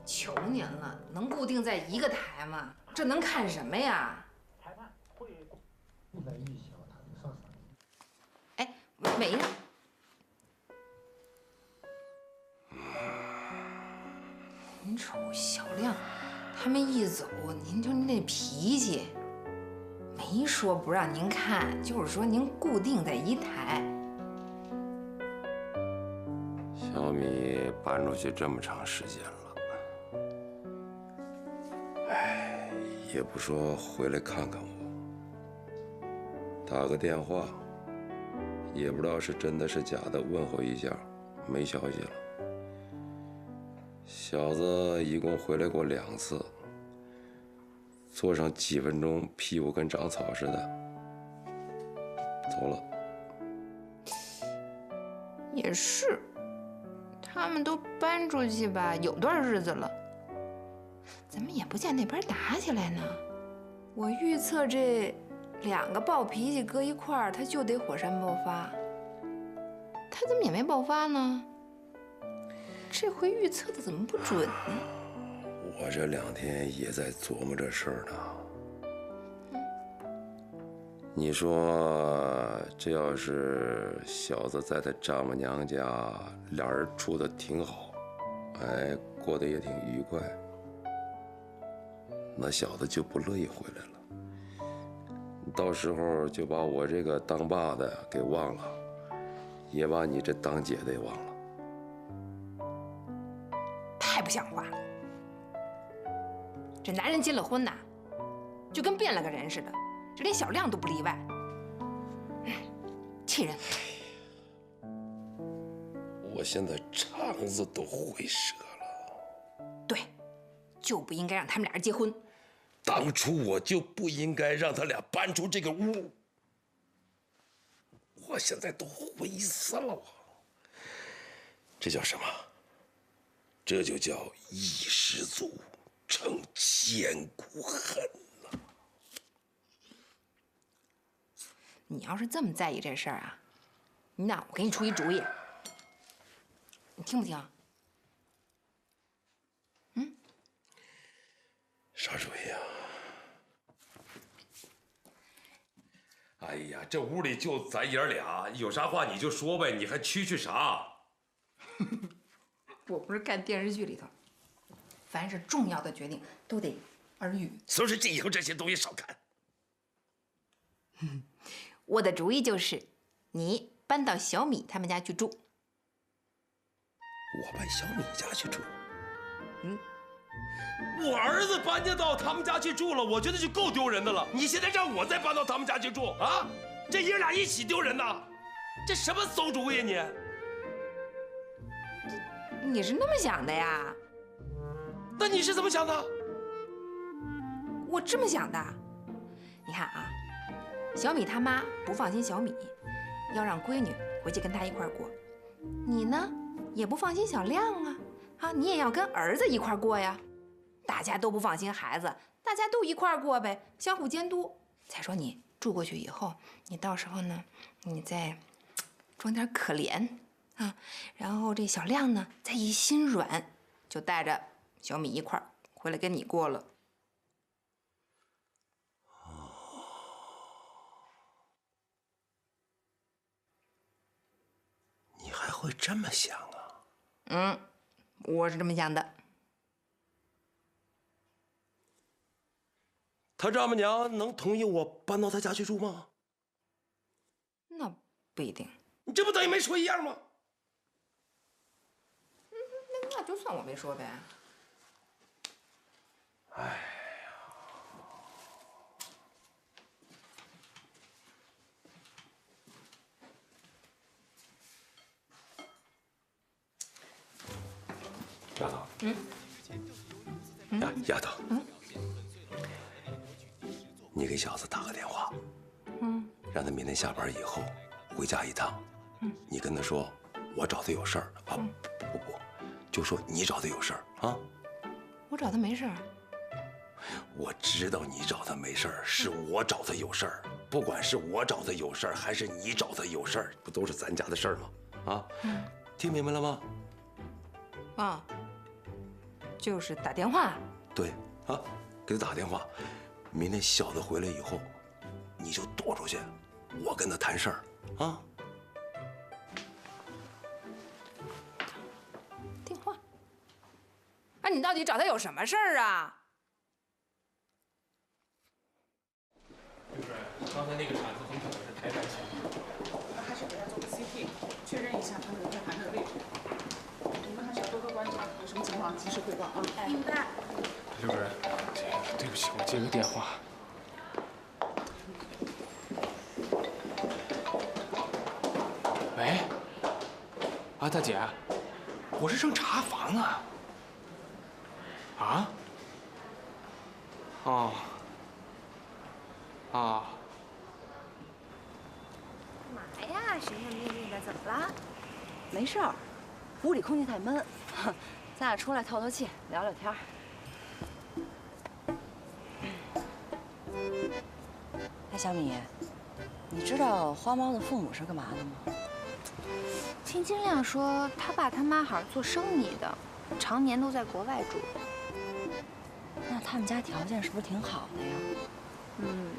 求您了，能固定在一个台吗？这能看什么呀？裁判会不在预晓他的上场。哎，没呢。您瞅小亮，他们一走，您就那脾气，没说不让您看，就是说您固定在一台。小米搬出去这么长时间了。 也不说回来看看我，打个电话，也不知道是真的是假的，问候一下，没消息了。小子一共回来过2次，坐上几分钟，屁股跟长草似的，走了。也是，他们都搬出去吧，有段日子了。 怎么也不见那边打起来呢？我预测这2个暴脾气搁一块儿，他就得火山爆发。他怎么也没爆发呢？这回预测的怎么不准呢？我这2天也在琢磨这事儿呢。你说这要是小子在他丈母娘家，俩人处得挺好，哎，过得也挺愉快。 那小子就不乐意回来了，到时候就把我这个当爸的给忘了，也把你这当姐的也忘了，太不像话了！这男人结了婚呐，就跟变了个人似的，这连小亮都不例外，气人！我现在肠子都会折了。对，就不应该让他们俩人结婚。 当初我就不应该让他俩搬出这个屋，我现在都悔死了。这叫什么？这就叫一失足成千古恨呐！你要是这么在意这事儿啊，那我给你出一主意，你听不听？嗯？啥主意啊？ 哎呀，这屋里就咱爷俩，有啥话你就说呗，你还蛐蛐啥？我不是看电视剧里头，凡是重要的决定都得耳语。所以说这以后这些东西少看。我的主意就是，你搬到小米他们家去住。我搬小米家去住？我儿子搬家到他们家去住了，我觉得就够丢人的了。你现在让我再搬到他们家去住啊？这爷俩一起丢人呐！这什么馊主意你？你是那么想的呀？那你是怎么想的？我这么想的。你看啊，小米他妈不放心小米，要让闺女回去跟他一块过。你呢，也不放心小亮啊，你也要跟儿子一块过呀。 大家都不放心孩子，大家都一块儿过呗，相互监督。再说你住过去以后，你到时候呢，你再装点可怜啊，然后这小亮呢再一心软，就带着小米一块儿回来跟你过了。你还会这么想啊？我是这么想的。 他丈母娘能同意我搬到他家去住吗？那不一定。你这不等于没说一样吗？那就算我没说呗。哎呀，丫头。丫头。你给小子打个电话，让他明天下班以后回家一趟，你跟他说我找他有事儿啊，不，就说你找他有事儿啊。我找他没事儿。我知道你找他没事儿，是我找他有事儿。不管是我找他有事儿，还是你找他有事儿，不都是咱家的事儿吗？啊，听明白了吗？就是打电话。对啊，给他打电话。明天小子回来以后，你就躲出去，我跟他谈事儿啊。电话。啊，你到底找他有什么事儿啊？对不对？刚才那个产妇很可能是胎盘型。还是给他做个 CT，确认一下他的胎盘的位置。你们还是要多多观察，有什么情况及时汇报啊。明白。刘主任，对不起，我接个电话。喂，啊，大姐，我是正查房呢。啊？哦。啊。干嘛呀？神神秘秘的，怎么了？没事儿，屋里空气太闷，咱俩出来透透气，聊聊天儿。哎，小米，你知道花猫的父母是干嘛的吗？听金亮说，他爸他妈好像做生意的，常年都在国外住。那他们家条件是不是挺好的呀？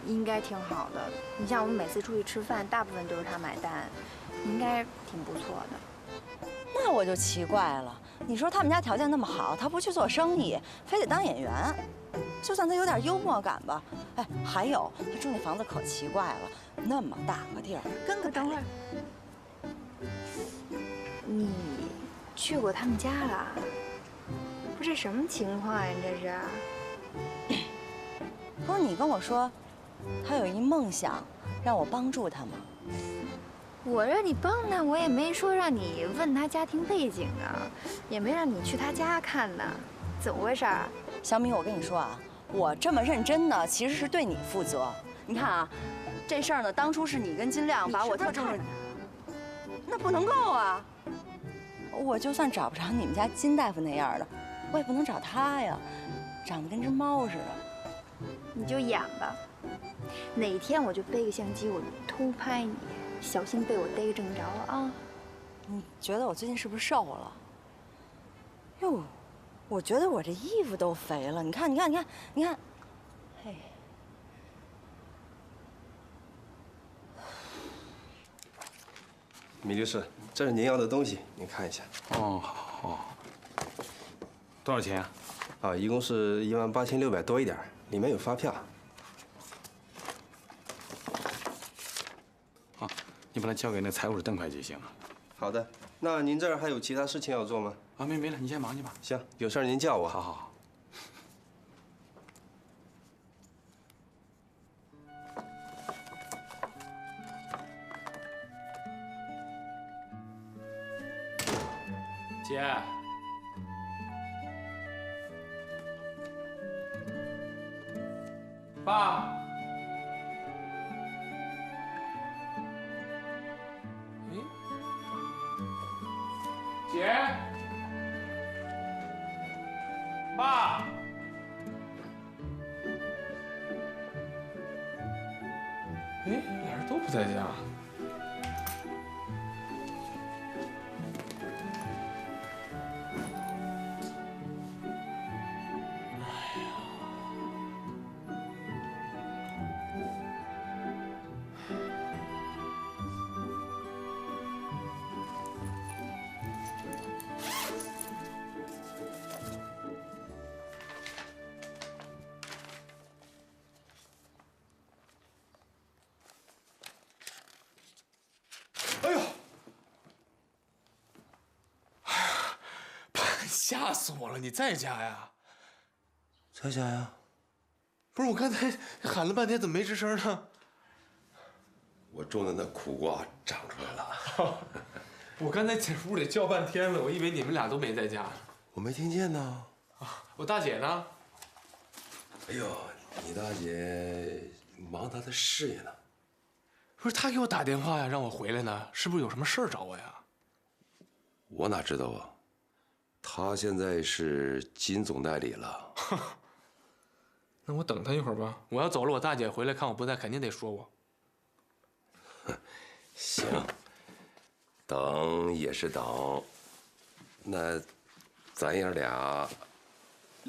应该挺好的。你像我们每次出去吃饭，大部分都是他买单，应该挺不错的。那我就奇怪了，你说他们家条件那么好，他不去做生意，非得当演员，就算他有点幽默感吧。哎，还有他住那房子可奇怪了，那么大个地儿，跟个等会儿，你去过他们家了？不是什么情况呀？这是？不是你跟我说，他有一梦想，让我帮助他吗？我让你帮他，我也没说让你问他家庭背景啊，也没让你去他家看呢，怎么回事？小米，我跟你说啊，我这么认真呢，其实是对你负责。你看啊，这事儿呢，当初是你跟金亮把我特重视，那不能够啊。我就算找不着你们家金大夫那样的，我也不能找他呀，长得跟只猫似的。你就演吧，哪天我就背个相机，我偷拍你，小心被我逮正着啊！你觉得我最近是不是瘦了？哟，我觉得我这衣服都肥了。你看，你看，你看，你看，嘿。米律师，这是您要的东西，您看一下。哦，好。多少钱啊？啊，一共是18600多一点，里面有发票。啊，你把它交给那财务室邓会计行吗？好的，那您这儿还有其他事情要做吗？啊，没了，你先忙去吧。行，有事儿您叫我。好好好。姐。爸。哎。姐。爸。哎，俩人都不在家。哎呦！哎呀，吓死我了！你在家呀？在家呀。不是，我刚才喊了半天，怎么没吱声呢？我种的那苦瓜长出来了。我刚才在屋里叫半天了，我以为你们俩都没在家。我没听见呢。啊，我大姐呢？哎呦，你大姐忙她的事业呢。不是，她给我打电话呀，让我回来呢，是不是有什么事儿找我呀？我哪知道啊？她现在是金总代理了。那我等她一会儿吧。我要走了，我大姐回来看我不在，肯定得说我。行，等也是等。那咱爷俩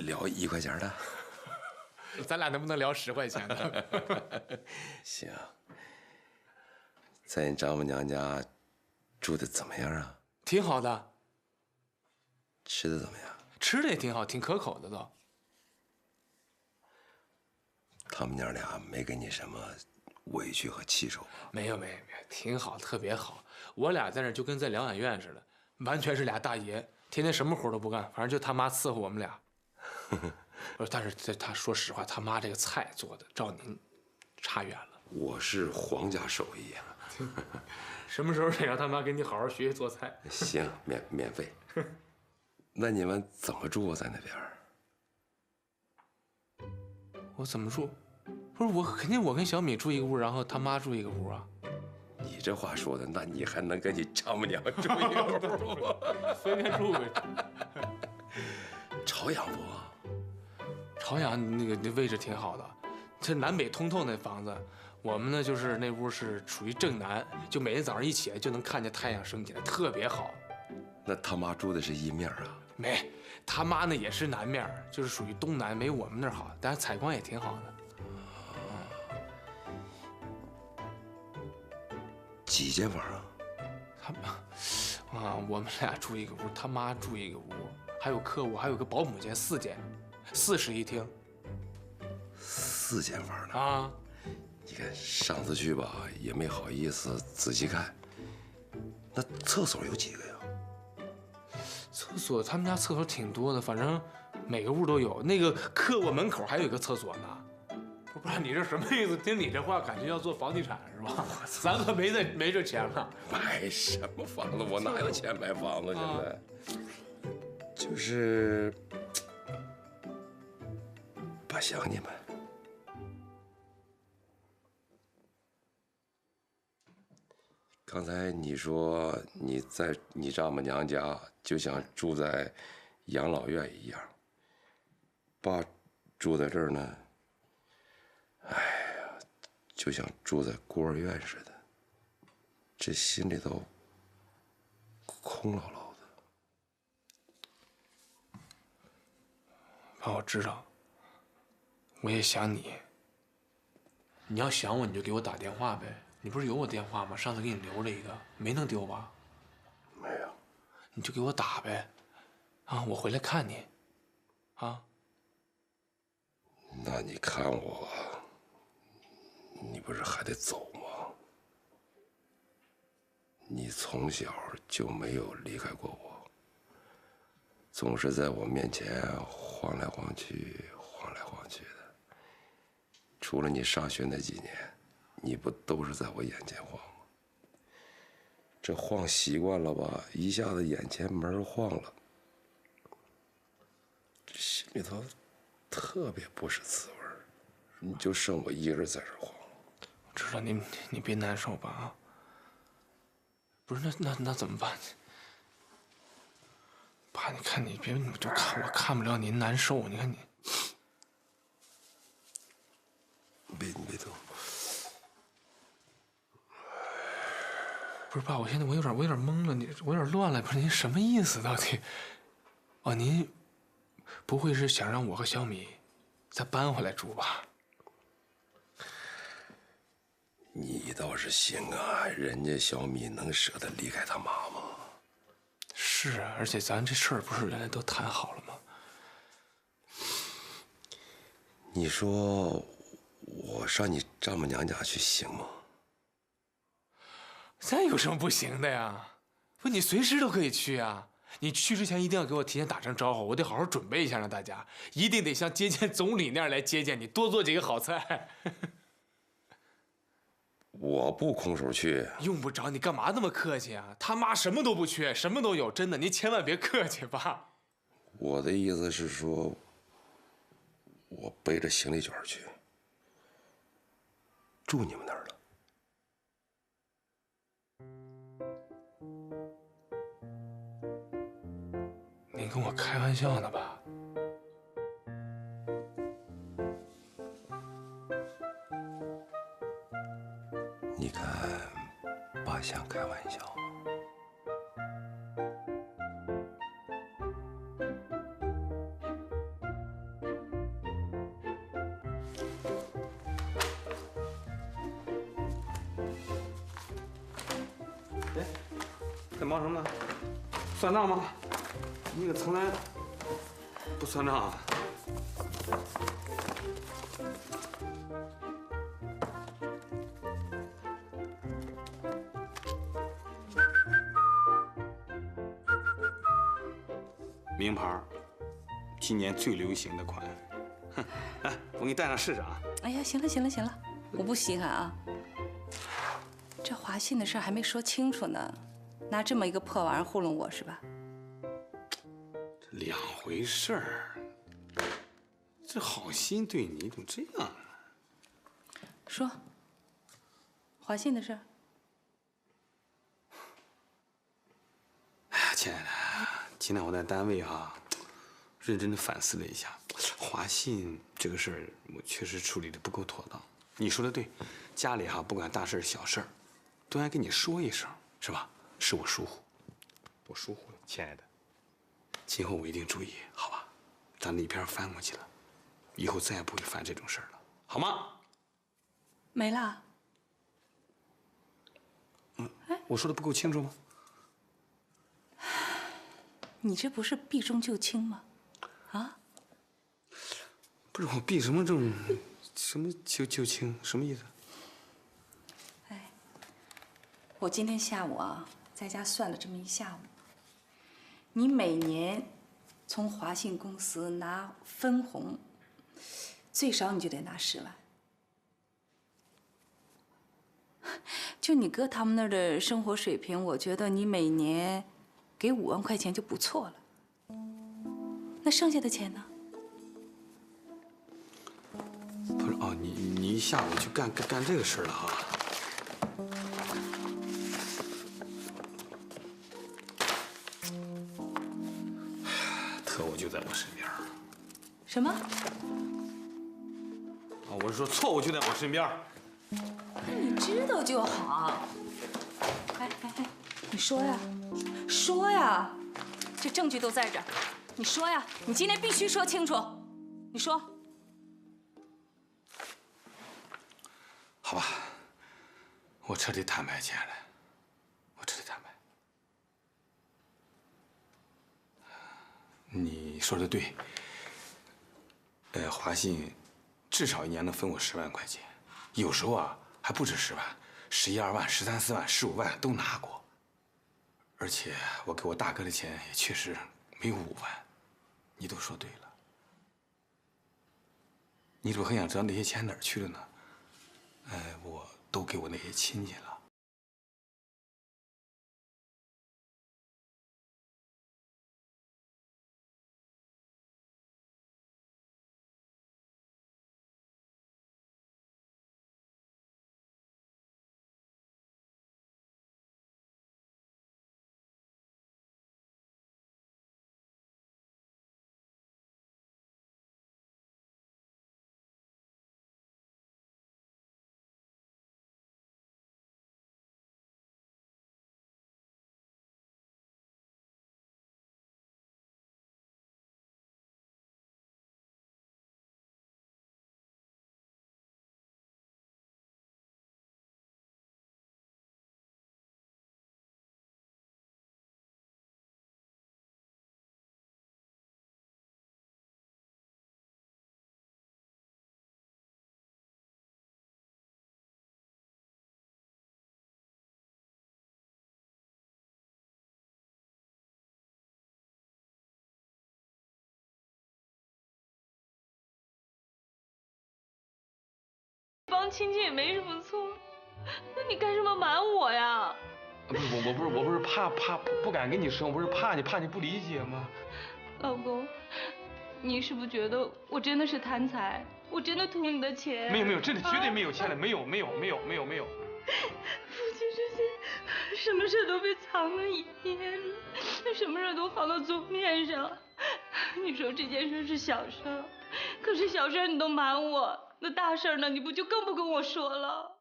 聊1块钱的。咱俩能不能聊10块钱的？行，在你丈母娘家住的怎么样啊？挺好的，吃的怎么样？吃的也挺好，挺可口的都。他们娘俩没给你什么委屈和气受吧？没有，挺好，特别好。我俩在那就跟在疗养院似的，完全是俩大爷，天天什么活都不干，反正就他妈伺候我们俩。但是他说实话，他妈这个菜做的，照您差远了。我是皇家手艺啊。什么时候得让他妈给你好好学学做菜？行，免费。那你们怎么住啊？在那边？我怎么住？不是我肯定我跟小米住一个屋，然后他妈住一个屋啊。你这话说的，那你还能跟你丈母娘住一个屋？分开住呗。朝阳不？朝阳那位置挺好的，这南北通透那房子。我们呢就是那屋是属于正南，就每天早上一起来就能看见太阳升起来，特别好。那他妈住的是一面啊？没，他妈呢也是南面，就是属于东南，没我们那儿好，但是采光也挺好的。几间房啊？我们俩住一个屋，他妈住一个屋，还有客屋，还有个保姆间，4间，4室1厅。4间房呢？啊，你看上次去吧，也没好意思仔细看。那厕所有几个呀？厕所他们家厕所挺多的，反正每个屋都有。那个客卧门口还有一个厕所呢。我不知道你这什么意思？听你这话，感觉要做房地产是吧？咱可没这钱了。买什么房子？我哪有钱买房子？现在就是爸想你们。刚才你说你在你丈母娘家就像住在养老院一样，爸住在这儿呢，哎呀，就像住在孤儿院似的，这心里头空落落的。爸，我知道，我也想你。你要想我，你就给我打电话呗。你不是有我电话吗？上次给你留了一个，没弄丢吧？没有。你就给我打呗，啊，我回来看你，啊。那你看我，你不是还得走吗？你从小就没有离开过我，总是在我面前晃来晃去，晃来晃去的。除了你上学那几年，你不都是在我眼前晃吗？这晃习惯了吧，一下子眼前没人晃了，这心里头特别不是滋味儿。你就剩我一个人在这晃。我知道你别难受吧啊。不是那怎么办？爸，你看你别你就看我看不了您难受，你看你。别动。不是爸，我现在我有点懵了，我有点乱了，不是您什么意思到底？哦，您不会是想让我和小米再搬回来住吧？你倒是行啊，人家小米能舍得离开他妈吗？是啊，而且咱这事儿不是原来都谈好了吗？你说我上你丈母娘家去行吗？咱有什么不行的呀？不，你随时都可以去啊！你去之前一定要给我提前打声招呼，我得好好准备一下，让大家一定得像接见总理那样来接见你，多做几个好菜。我不空手去。用不着，你干嘛那么客气啊？他妈什么都不缺，什么都有，真的，您千万别客气吧。我的意思是说，我背着行李卷去，住你们那儿了。您跟我开玩笑呢吧？你看，爸像开玩笑吗？在忙什么呢？算账吗？你可从来不算账啊！名牌，今年最流行的款。哼，来，我给你戴上试试啊。哎呀，行了行了行了，我不稀罕啊。这华信的事还没说清楚呢，拿这么一个破玩意儿糊弄我是吧？这两回事儿。这好心对你怎么这样啊？说，华信的事儿。哎呀，亲爱的，今天我在单位哈，认真的反思了一下，华信这个事儿，我确实处理的不够妥当。你说的对，家里哈不管大事小事儿，都应该跟你说一声，是吧？是我疏忽，我疏忽了，亲爱的。今后我一定注意，好吧？咱那篇翻过去了，以后再也不会犯这种事儿了，好吗？没了。我说的不够清楚吗？你这不是避重就轻吗？啊？不是我避什么重，什么就轻，什么意思？哎，我今天下午啊，在家算了这么一下午，你每年从华信公司拿分红，最少你就得拿10万。就你哥他们那儿的生活水平，我觉得你每年给5万块钱就不错了。那剩下的钱呢？不是哦，你一下午就干这个事儿了哈。特务就在我身边。什么？啊，我是说错误就在我身边。你知道就好。哎，你说呀，说呀，这证据都在这儿，你说呀，你今天必须说清楚。你说。好吧，我彻底坦白，亲爱的，我彻底坦白。你说的对，华信至少1年能分我10万块钱，有时候啊还不止10万，11、2万、13、4万、15万都拿过。而且我给我大哥的钱也确实没有5万，你都说对了。你如果很想知道那些钱哪儿去了呢？我都给我那些亲戚了。帮亲戚也没什么错，那你干什么瞒我呀？不是我不是怕不敢跟你说，我不是怕你不理解吗？老公，你是不是觉得我真的是贪财？我真的图你的钱？没有，真的绝对没有，亲爱的，没有。夫妻之间，什么事都被藏在一边，什么事都放到桌面上。你说这件事是小事，可是小事你都瞒我，那大事呢？你不就更不跟我说了？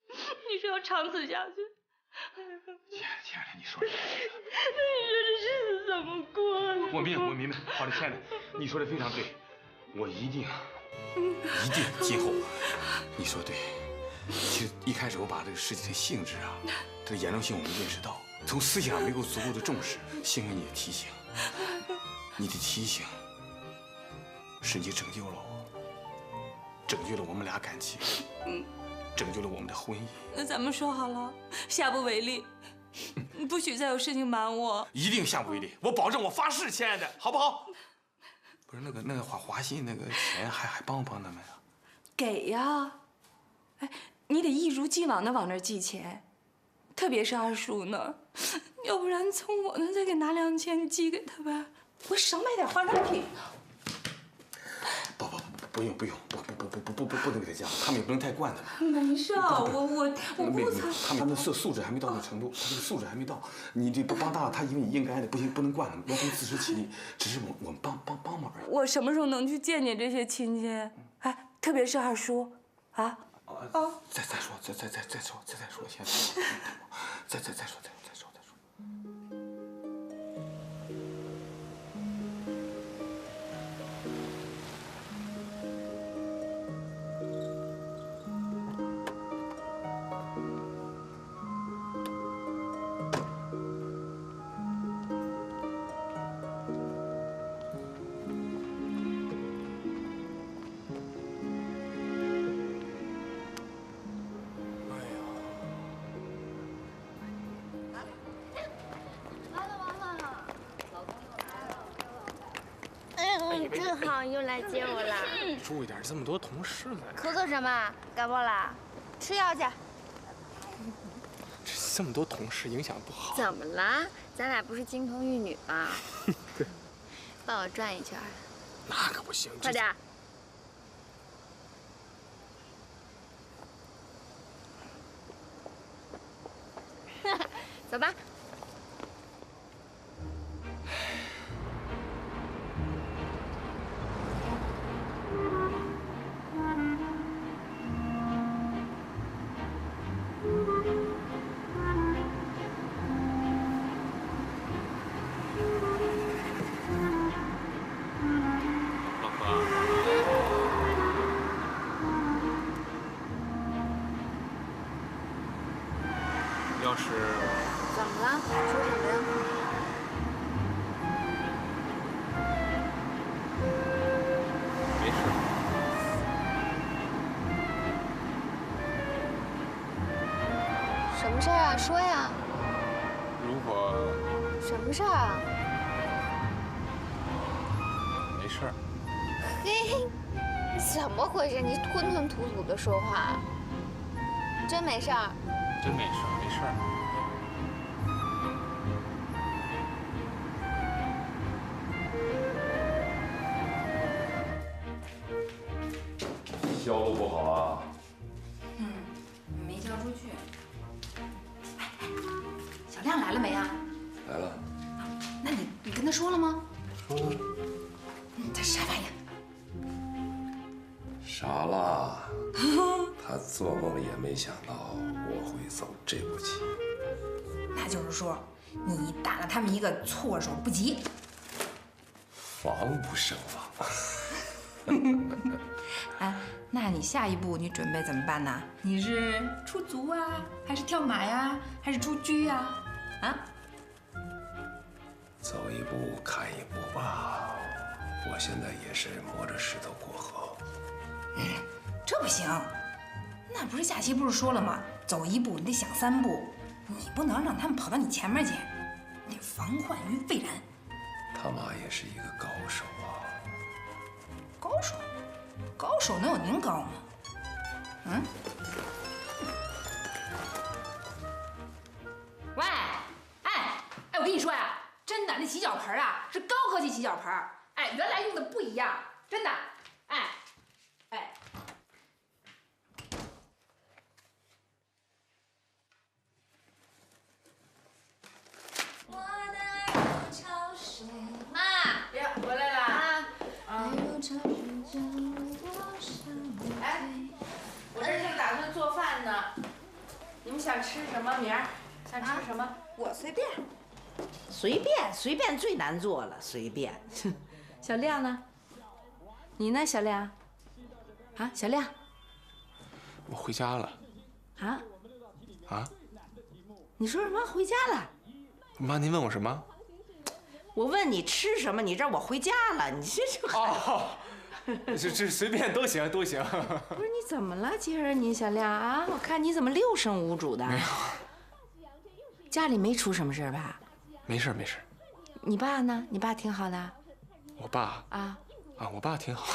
你说要长此下去，亲爱的，你说的。那你说这日子怎么过呢？我明白。好的，亲爱的，你说的非常对，我一定今后。你说对。其实一开始我把这个事情的性质啊，它的严重性我没认识到。从思想没有足够的重视。幸亏你的提醒，你的提醒，使你拯救了我，拯救了我们俩感情，拯救了我们的婚姻。那咱们说好了，下不为例，不许再有事情瞒我。一定下不为例，我保证，我发誓，亲爱的，好不好？不是那个华信那个钱还帮不帮他们呀？给呀，哎，你得一如既往的往那儿寄钱，特别是二叔那儿，要不然从我那再给拿2000寄给他呗，我少买点化妆品。不用，不能给他加，他们也不能太惯他们。没事，我不才。他们的素质还没到那个程度，他这个素质还没到。你这不帮大了，他以为你应该的，不行，不能惯他们，让他们自食其力。只是我们帮忙而已。我什么时候能去见见这些亲戚？哎，特别是二叔，啊。再说，现在，再说。正好又来接我了。注意点，这么多同事在。咳嗽什么？感冒啦？吃药去。这么多同事影响不好。怎么啦？咱俩不是金童玉女吗？对。帮我转一圈。那可不行。快点。走吧。要是怎么了？说什么呀？没事。什么事儿啊？说呀。如果什么事儿啊？没事儿。嘿，怎么回事？你吞吞吐吐的说话。真没事儿。真没事儿，没事儿。销路不好啊。没交出去。小亮来了没啊？来了。那你跟他说了吗？说了。他啥反应？傻了。他做梦也没想到我会走这步棋。那就是说，你打了他们一个措手不及。防不胜防。哎，那你下一步你准备怎么办呢？你是出卒啊，还是跳马呀，还是出车呀？啊？走一步看一步吧。我现在也是摸着石头过河。这不行，那不是下期不是说了吗？走一步你得想3步，你不能让他们跑到你前面去，你得防患于未然。他妈也是一个高手啊。高手？高手能有您高吗？嗯？喂，哎，我跟你说呀，真的，那洗脚盆啊是高科技洗脚盆，哎，原来用的不一样，真的，哎。妈，别回来了啊！哎，我这正打算做饭呢，你们想吃什么？明儿想吃什么？我随便，随便最难做了，随便。小亮呢？你呢，小亮？啊，小亮？我回家了。啊？啊？你说什么？回家了？妈，您问我什么？我问你吃什么，你让我回家了，你这就……哦，这随便都行都行。不是你怎么了，今儿你小亮啊？我看你怎么六神无主的。没有，家里没出什么事吧？没事没事。你爸呢？你爸挺好的。我爸啊，我爸挺好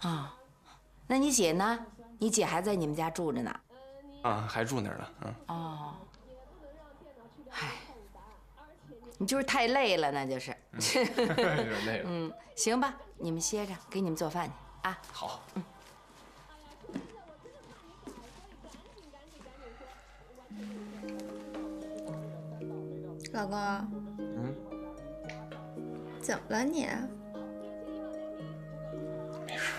的。啊，那你姐呢？你姐还在你们家住着呢。还住那儿呢。哦。唉，你就是太累了，那就是。有点累了。行吧，你们歇着，给你们做饭去啊。好。老公。怎么了你？没事。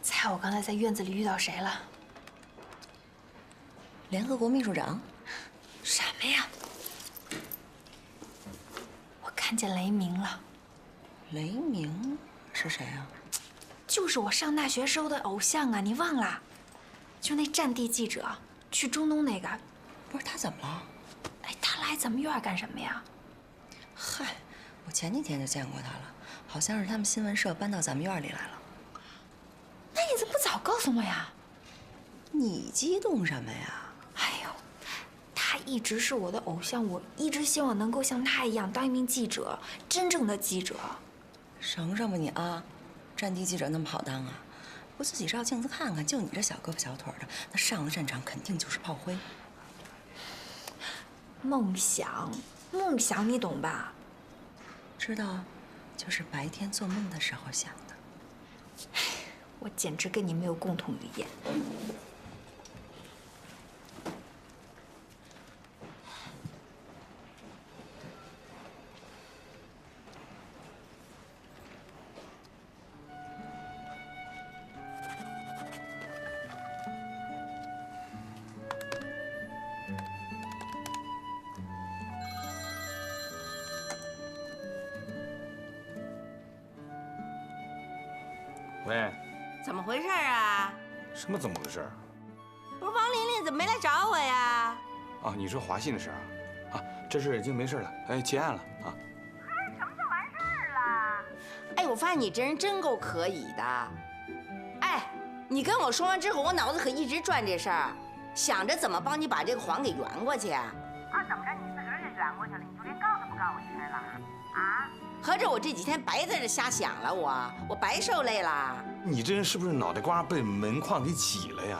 猜我刚才在院子里遇到谁了？联合国秘书长。什么呀？我看见雷鸣了。雷鸣是谁啊？就是我上大学时候的偶像啊，你忘了？就那战地记者，去中东那个。不是他怎么了？哎，他来咱们院干什么呀？嗨，我前几天就见过他了，好像是他们新闻社搬到咱们院里来了。那你怎么不早告诉我呀？你激动什么呀？哎呦，他一直是我的偶像，我一直希望能够像他一样当一名记者，真正的记者。省省吧你啊！战地记者那么好当啊？不自己照镜子看看，就你这小胳膊小腿的，那上了战场肯定就是炮灰。梦想，梦想，你懂吧？知道，就是白天做梦的时候想的。我简直跟你没有共同语言。喂，怎么回事啊？什么怎么回事？不是王琳琳怎么没来找我呀？啊，你说华信的事儿啊？啊，这事已经没事了，哎，结案了啊。哎，什么就完事儿了？哎，我发现你这人真够可以的。哎，你跟我说完之后，我脑子可一直转这事儿，想着怎么帮你把这个谎给圆过去。啊，怎么着你自个儿也圆过去了？你就连告都不告我一声了？啊？合着我这几天白在这瞎想了，我白受累了。你这人是不是脑袋瓜被门框给挤了呀？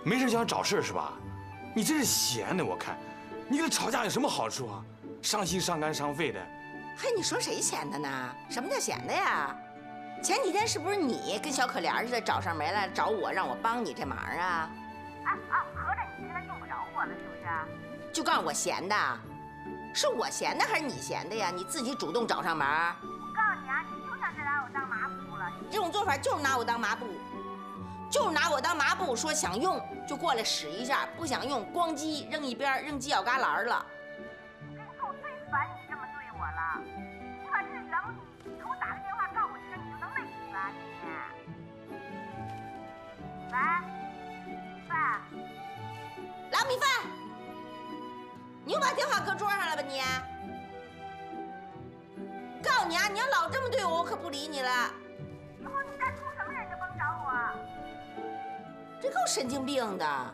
没事就想找事是吧？你这是闲的，我看，你跟他吵架有什么好处啊？伤心伤肝伤肺的。嘿，你说谁闲的呢？什么叫闲的呀？前几天是不是你跟小可怜似的找上门来找我，让我帮你这忙啊？合着你现在用不着我了是不是？就告诉我闲的。是我闲的还是你闲的呀？你自己主动找上门。我告诉你啊，你就像是拿我当抹布了。你这种做法就是拿我当抹布，就是拿我当抹布，说想用就过来使一下，不想用咣叽扔一边，扔犄角旮旯了。我跟你说，我最烦你这么对我了。你把这个原不你给我打个电话告我一声，你就能累死啊你？喂，饭，来米饭。你又把电话搁桌上了吧你？告诉你啊，你要老这么对我，我可不理你了。以后你再出什么人就甭找我。这够神经病的。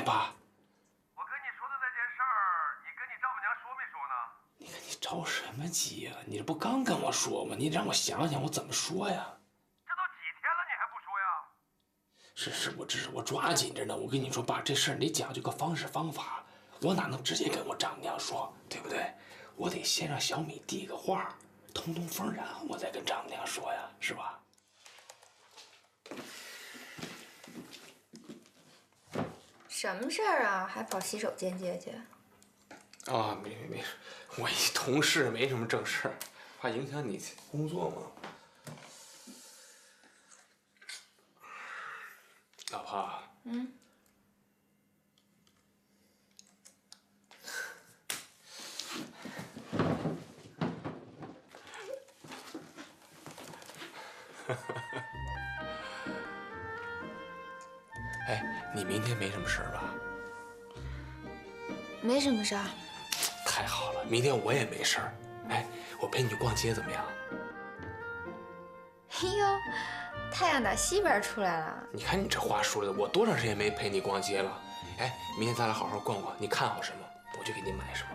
爸。我跟你说的那件事儿，你跟你丈母娘说没说呢？你看你着什么急呀？你这不刚跟我说吗？你让我想想，我怎么说呀？这都几天了，你还不说呀？是，我知道，我抓紧着呢。我跟你说，爸，这事儿得讲究个方式方法，我哪能直接跟我丈母娘说，对不对？我得先让小米递个话，通通风，然后我再跟丈母娘说呀，是吧？什么事儿啊？还跑洗手间接去？啊，没事，我一同事没什么正事儿，怕影响你工作嘛。老婆。嗯。哎，你明天没什么事儿吧？没什么事儿。太好了，明天我也没事儿。哎，我陪你去逛街怎么样？哎呦，太阳打西边出来了。你看你这话说的，我多长时间没陪你逛街了？哎，明天咱俩好好逛逛，你看好什么，我就给你买什么。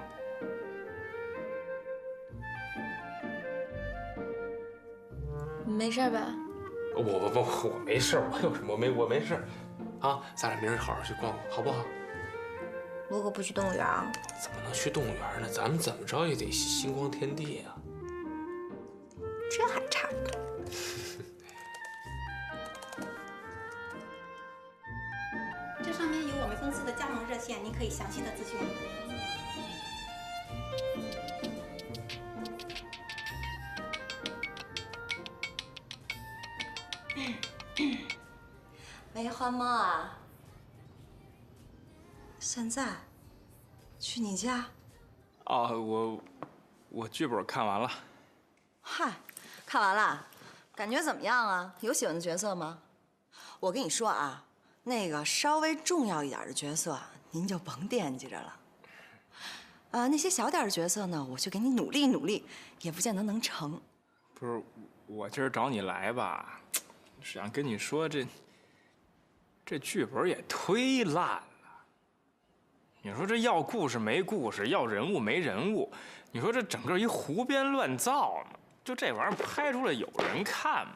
没事吧？我没事，我有什么？我没事，啊，咱俩明儿好好去逛逛，好不好？如果不去动物园啊？怎么能去动物园呢？咱们怎么着也得星光天地呀。这还差不多。这上面有我们公司的加盟热线，您可以详细的咨询。喂，花猫啊，现在去你家？哦，我剧本看完了。嗨，看完了，感觉怎么样啊？有喜欢的角色吗？我跟你说啊，那个稍微重要一点的角色，您就甭惦记着了。那些小点的角色呢，我就给你努力努力，也不见得能成。不是，我今儿找你来吧，是想跟你说这剧本也忒烂了。你说这要故事没故事，要人物没人物，你说这整个一胡编乱造嘛？就这玩意儿拍出来有人看吗？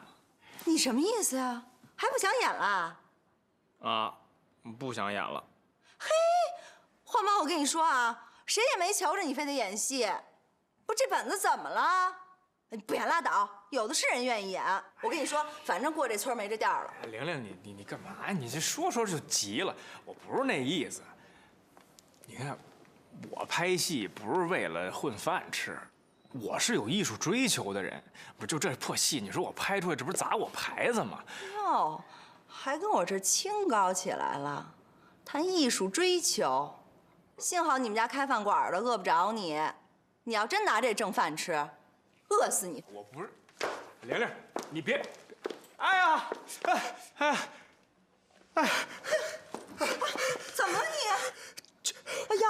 你什么意思啊？还不想演了？啊，不想演了。嘿，花猫，我跟你说啊，谁也没求着你非得演戏。不，这本子怎么了？不演拉倒，有的是人愿意演。我跟你说，反正过这村没这店了。玲玲，你干嘛呀？你这说就急了，我不是那意思。你看，我拍戏不是为了混饭吃，我是有艺术追求的人。不是就这破戏，你说我拍出来，这不是砸我牌子吗？哟，还跟我这清高起来了，谈艺术追求。幸好你们家开饭馆的，饿不着你。你要真拿这挣饭吃，饿死你！我不是，玲玲，你别，哎呀，哎，怎么了你？哎呀，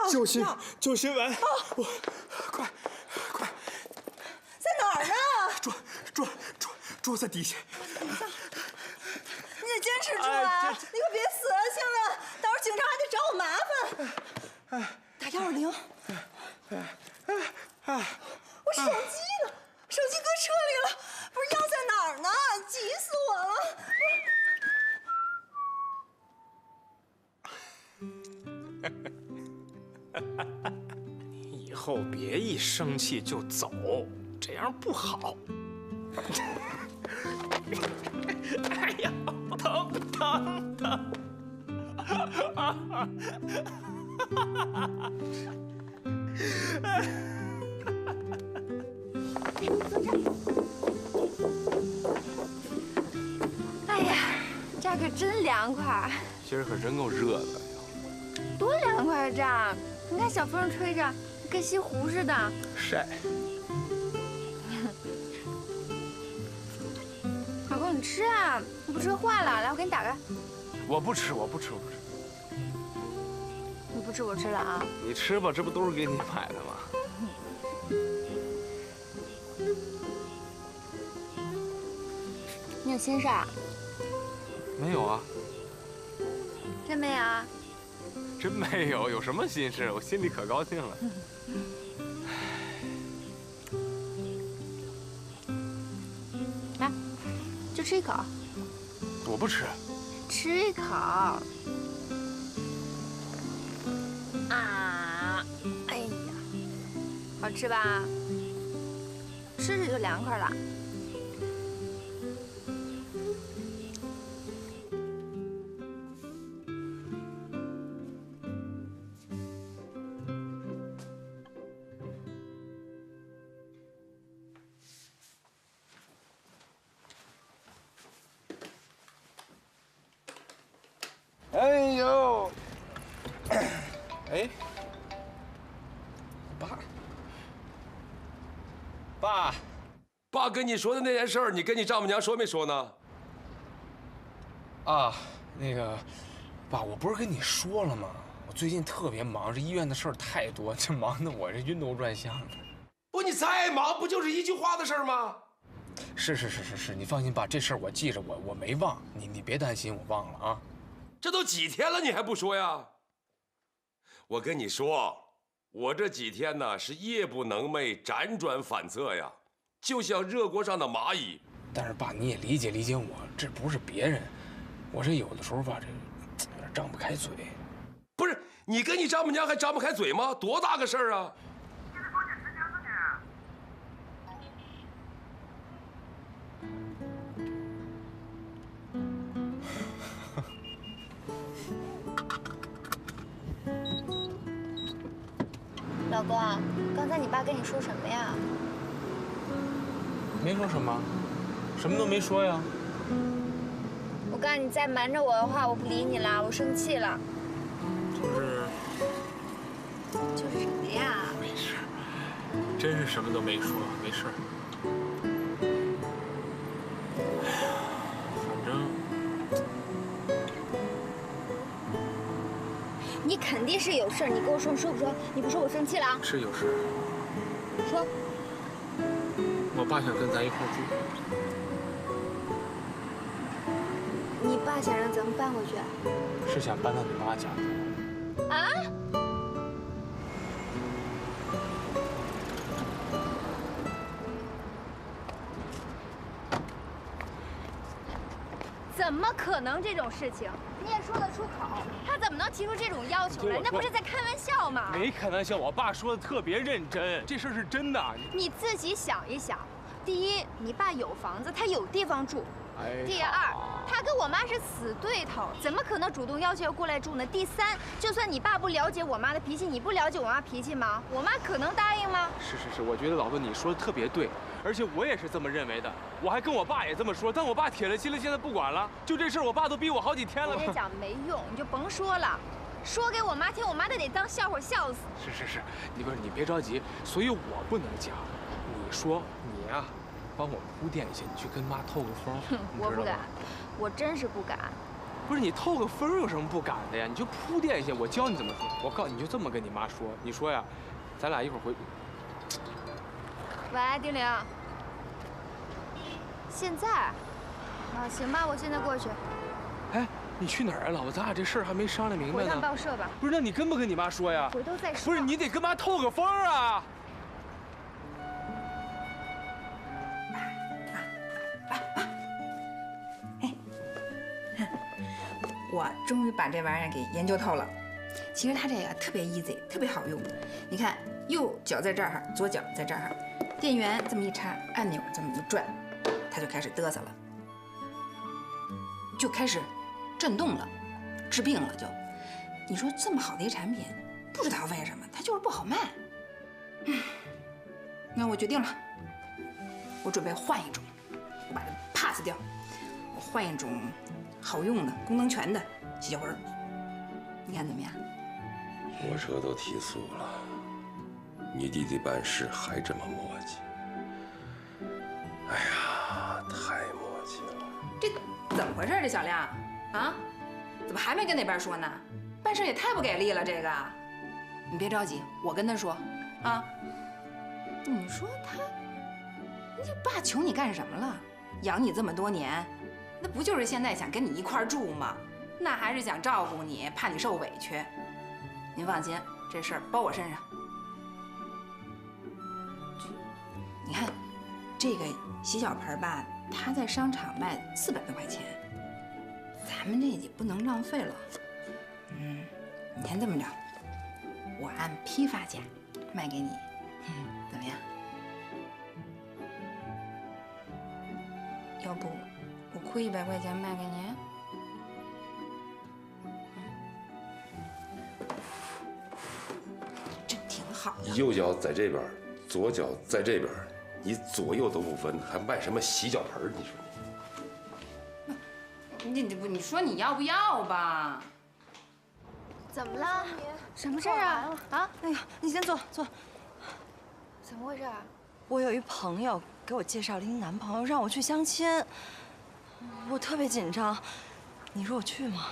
救心丸！我，快，在哪儿呢？桌子底下。你得坚持住啊！你可别死了，千万，到时候警察还得找我麻烦。打120。我手机呢？手机搁车里了，不是药在哪儿呢？急死我了！你以后别一生气就走，这样不好。哎呀，疼！哎呀，这儿可真凉快。今儿可真够热的呀！多凉快啊！这儿，你看小风吹着，跟西湖似的。晒。老公，你吃啊！你不吃坏了。来，我给你打开。我不吃。你不吃，我吃了啊！你吃吧，这不都是给你买的吗？你有心事啊？没有啊。真没有啊？真没有，有什么心事？我心里可高兴了。来，就吃一口。我不吃。吃一口。啊！哎呀，好吃吧？吃吃就凉快了。哎呦，哎，爸跟你说的那件事儿，你跟你丈母娘说没说呢？啊，那个，爸，我不是跟你说了吗？我最近特别忙，这医院的事儿太多，这忙得我这晕头转向的。不，你再忙，不就是一句话的事儿吗？是，你放心，爸，这事儿我记着，我没忘，你别担心，我忘了啊。这都几天了，你还不说呀？我跟你说，我这几天呢是夜不能寐，辗转反侧呀，就像热锅上的蚂蚁。但是爸，你也理解我，这不是别人，我这有的时候吧，这有点张不开嘴。不是，你跟你丈母娘还张不开嘴吗？多大个事儿啊！你得抓紧时间呢你。老公，刚才你爸跟你说什么呀？没说什么，什么都没说呀。我告诉你，再瞒着我的话，我不理你了，我生气了。就是什么呀？没事，真是什么都没说，没事。哎呀，反正你肯定是有事，你跟我说，你说不说？你不说我生气了啊！是有事。说。我爸想跟咱一块住。你爸想让咱们搬回去？是想搬到你妈家。啊？怎么可能这种事情？你也说得出口？他怎么能提出这种要求来？那不是在开玩笑吗？没开玩笑，我爸说的特别认真，这事儿是真的。你自己想一想，第一，你爸有房子，他有地方住；第二，他跟我妈是死对头，怎么可能主动要求要过来住呢？第三，就算你爸不了解我妈的脾气，你不了解我妈脾气吗？我妈可能答应吗？是，我觉得老婆你说的特别对，而且我也是这么认为的，我还跟我爸也这么说，但我爸铁了心了，现在不管了。就这事儿，我爸都逼我好几天了。我跟你讲没用，你就甭说了，说给我妈听，我妈都得当笑话笑死。是，你别着急，所以我不能讲。你说你呀，帮我铺垫一下，你去跟妈透个风。我不敢，我真是不敢。不是你透个风有什么不敢的呀？你就铺垫一下，我教你怎么说。我告诉你，就这么跟你妈说。你说呀，咱俩一会儿回。喂，丁玲。现在？啊，行吧，我现在过去。哎，你去哪儿啊，老婆？咱俩这事儿还没商量明白呢。回趟报社吧。不是，那你跟不跟你妈说呀？回头再说。不是，你得跟妈透个风啊。我终于把这玩意儿给研究透了。其实它这个特别 easy， 特别好用。你看，右脚在这儿，左脚在这儿，电源这么一插，按钮这么一转，它就开始嘚瑟了，就开始震动了，治病了就。你说这么好的一个产品，不知道为什么它就是不好卖。那我决定了，我准备换一种，我把它 pass 掉，我换一种好用的、功能全的洗脚盆。你看怎么样？我车都提速了，你弟弟办事还这么磨叽。哎呀，太磨叽了。这怎么回事？这小亮啊，怎么还没跟那边说呢？办事也太不给力了，这个。你别着急，我跟他说啊。你说他，你爸求你干什么了？养你这么多年，那不就是现在想跟你一块儿住吗？那还是想照顾你，怕你受委屈。您放心，这事儿包我身上。你看，这个洗脚盆吧，它在商场卖400多块钱，咱们这也不能浪费了。你看这么着，我按批发价卖给你，怎么样？要不我亏100块钱卖给您？真挺好的。右脚在这边，左脚在这边，你左右都不分，还卖什么洗脚盆？你说你说你要不要吧？怎么了？什么事儿啊？啊？哎呀，你先坐。怎么回事？我有一朋友给我介绍了一男朋友，让我去相亲，我特别紧张。你说我去吗？